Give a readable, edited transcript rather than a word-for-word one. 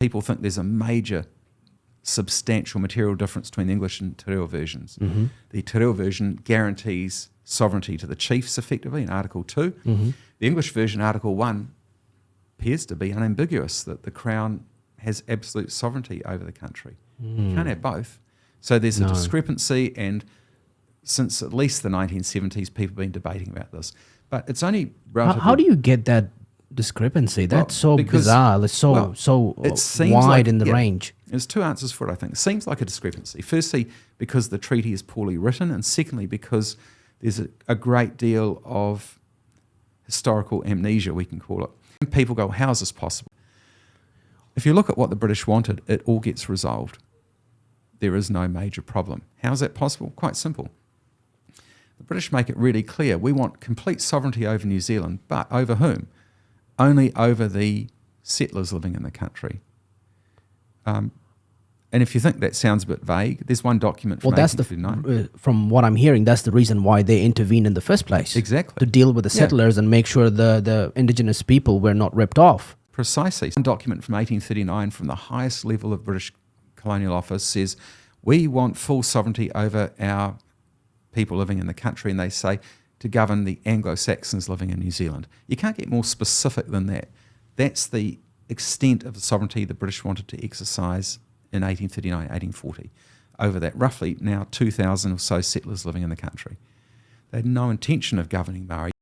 People think there's a major, substantial material difference between the English and Te Reo versions. The Te Reo version guarantees sovereignty to the chiefs effectively in Article 2. The English version, Article 1, appears to be unambiguous, that the Crown has absolute sovereignty over the country. You can't have both. So there's a discrepancy, and since at least the 1970s, people have been debating about this. But it's only relatively... How do you get that discrepancy? That's so bizarre. It's so wide in the range. There's two answers for it, I think. It seems like a discrepancy. Firstly, because the treaty is poorly written, and secondly, because there's a great deal of historical amnesia, we can call it. And people go, how is this possible? If you look at what the British wanted, it all gets resolved. There is no major problem. How is that possible? Quite simple. The British make it really clear, we want complete sovereignty over New Zealand, but over whom? Only over the settlers living in the country. And if you think that sounds a bit vague, there's one document from 1859. From what I'm hearing, that's the reason why they intervened in the first place. Exactly. To deal with the settlers and make sure the indigenous people were not ripped off. Precisely. One document from 1839 from the highest level of British colonial office says, we want full sovereignty over our people living in the country, and they say to govern the Anglo-Saxons living in New Zealand. You can't get more specific than that. That's the extent of the sovereignty the British wanted to exercise in 1839, 1840, over that roughly now 2,000 or so settlers living in the country. They had no intention of governing Maori.